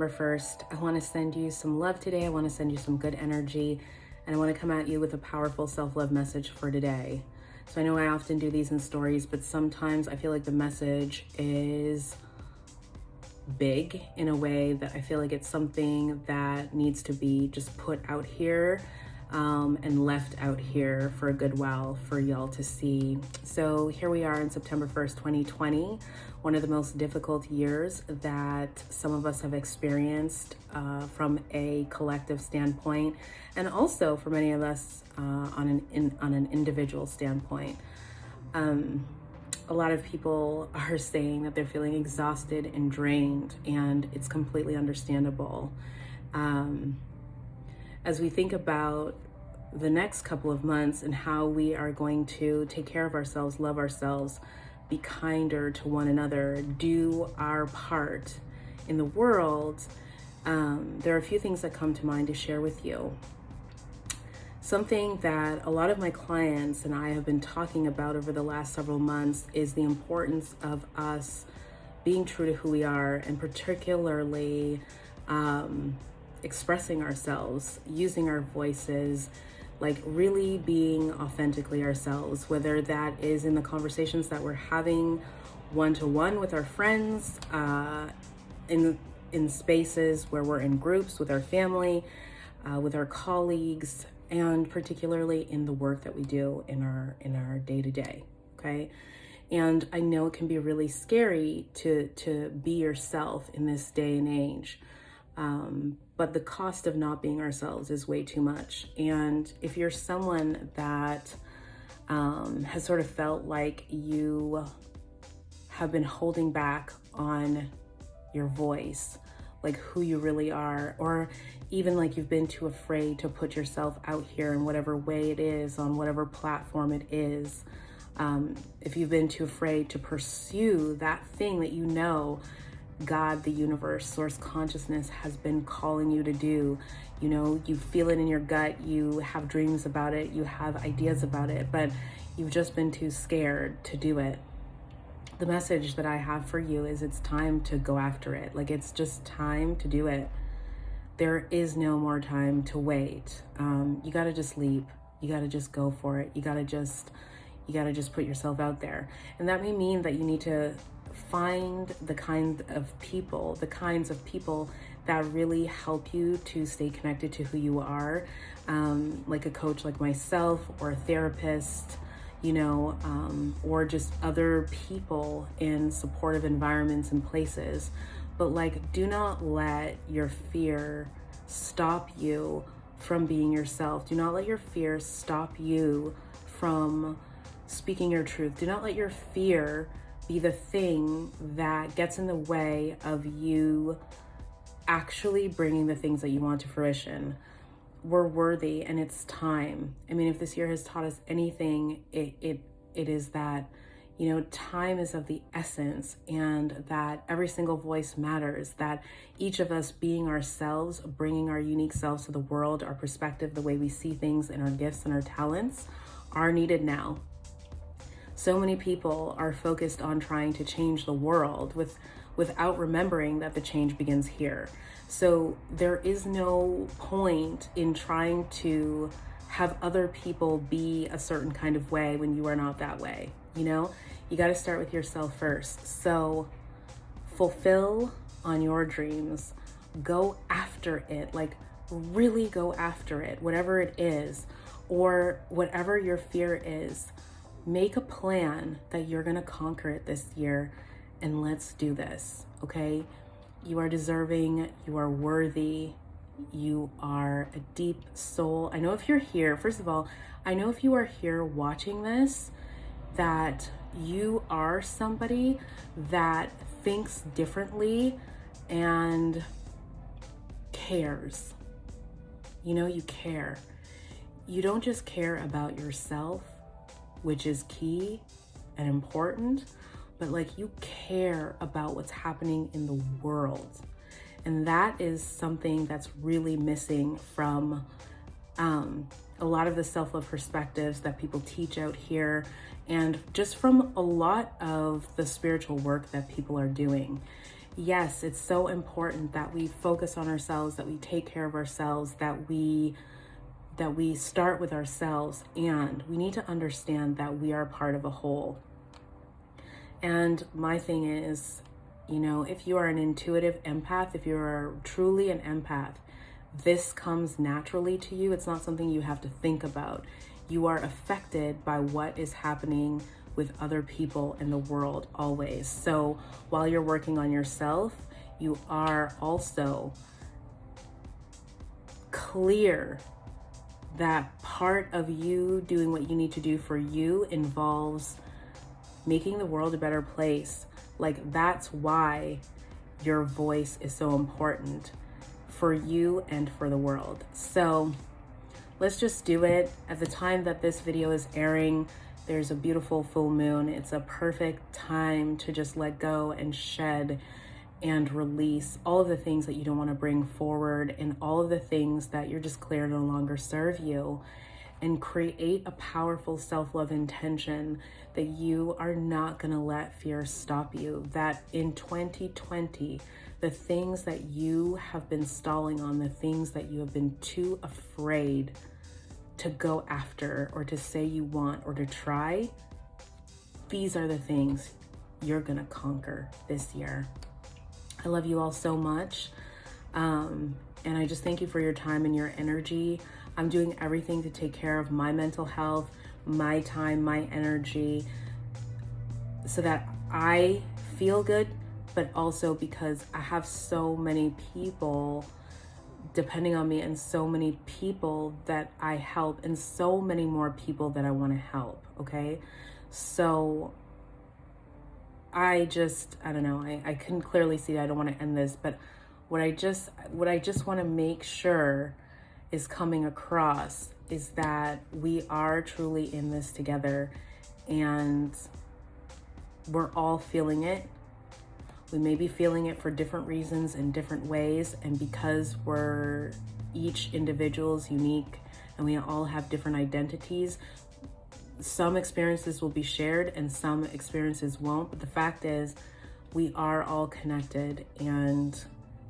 September 1st. I want to send you some love today. I want to send you some good energy, and I want to come at you with a powerful self-love message for today. So I know I often do these in stories, but sometimes I feel like the message is big in a way that I feel like it's something that needs to be just put out here and left out here for a good while for y'all to see. So here we are on September 1st, 2020, one of the most difficult years that some of us have experienced from a collective standpoint, and also for many of us on an individual standpoint. A lot of people are saying that they're feeling exhausted and drained, and it's completely understandable. As we think about the next couple of months and how we are going to take care of ourselves, love ourselves, be kinder to one another, do our part in the world, there are a few things that come to mind to share with you. Something that a lot of my clients and I have been talking about over the last several months is the importance of us being true to who we are, and particularly expressing ourselves, using our voices, like really being authentically ourselves, whether that is in the conversations that we're having one-to-one with our friends, in spaces where we're in groups with our family, with our colleagues, and particularly in the work that we do in our day-to-day, okay? And I know it can be really scary to be yourself in this day and age, but the cost of not being ourselves is way too much. And if you're someone that has sort of felt like you have been holding back on your voice, like who you really are, or even like you've been too afraid to put yourself out here in whatever way it is, on whatever platform it is, if you've been too afraid to pursue that thing that you know God, the universe, source consciousness has been calling you to do, you know, you feel it in your gut, you have dreams about it, you have ideas about it, but you've just been too scared to do it. The message that I have for you is it's time to go after it. Like, it's just time to do it. There is no more time to wait. You got to just leap. You got to just go for it. You got to just put yourself out there. And that may mean that you need to find the kinds of people that really help you to stay connected to who you are, like a coach like myself, or a therapist, you know, or just other people in supportive environments and places. But like, do not let your fear stop you from being yourself. Do not let your fear stop you from speaking your truth. Do not let your fear be the thing that gets in the way of you actually bringing the things that you want to fruition. We're worthy, and it's time. I mean, if this year has taught us anything, it is that, you know, time is of the essence, and that every single voice matters, that each of us being ourselves, bringing our unique selves to the world, our perspective, the way we see things, and our gifts and our talents are needed now. So many people are focused on trying to change the world without remembering that the change begins here. So there is no point in trying to have other people be a certain kind of way when you are not that way. You know, you got to start with yourself first. So fulfill on your dreams, go after it, like really go after it, whatever it is, or whatever your fear is. Make a plan that you're going to conquer it this year, and let's do this, okay? You are deserving, you are worthy, you are a deep soul. I know if you're here, first of all, I know if you are here watching this, that you are somebody that thinks differently and cares. You know, you care. You don't just care about yourself, which is key and important, but like, you care about what's happening in the world. And that is something that's really missing from a lot of the self-love perspectives that people teach out here, and just from a lot of the spiritual work that people are doing. yes, it's so important that we focus on ourselves, that we take care of ourselves, that we start with ourselves, and we need to understand that we are part of a whole. And my thing is, you know, if you are an intuitive empath, if you're truly an empath, this comes naturally to you. It's not something you have to think about. You are affected by what is happening with other people in the world always. So while you're working on yourself, you are also clear that part of you doing what you need to do for you involves making the world a better place. Like, that's why your voice is so important for you and for the world. So let's just do it. At the time that this video is airing, there's a beautiful full moon. It's a perfect time to just let go and shed and release all of the things that you don't want to bring forward, and all of the things that you're just clear no longer serve you, and create a powerful self-love intention that you are not going to let fear stop you. That in 2020, the things that you have been stalling on, the things that you have been too afraid to go after or to say you want or to try, these are the things you're going to conquer this year. I love you all so much. And I just thank you for your time and your energy. I'm doing everything to take care of my mental health, my time, my energy, so that I feel good, but also because I have so many people depending on me, and so many people that I help, and so many more people that I want to help. Okay. So I don't know, I can clearly see that I don't want to end this, but what I just want to make sure is coming across is that we are truly in this together, and we're all feeling it. We may be feeling it for different reasons in different ways, and because we're each individual is unique and we all have different identities, some experiences will be shared and some experiences won't. But the fact is, we are all connected, and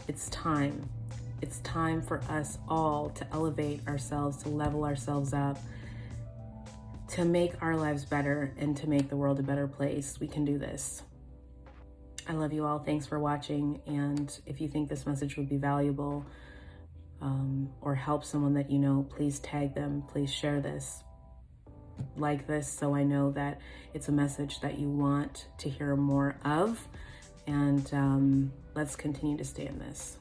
it's time. It's time for us all to elevate ourselves, to level ourselves up, to make our lives better, and to make the world a better place. We can do this. I love you all. Thanks for watching. And if you think this message would be valuable or help someone that you know, please tag them. Please share this, like this, so I know that it's a message that you want to hear more of. And let's continue to stay in this.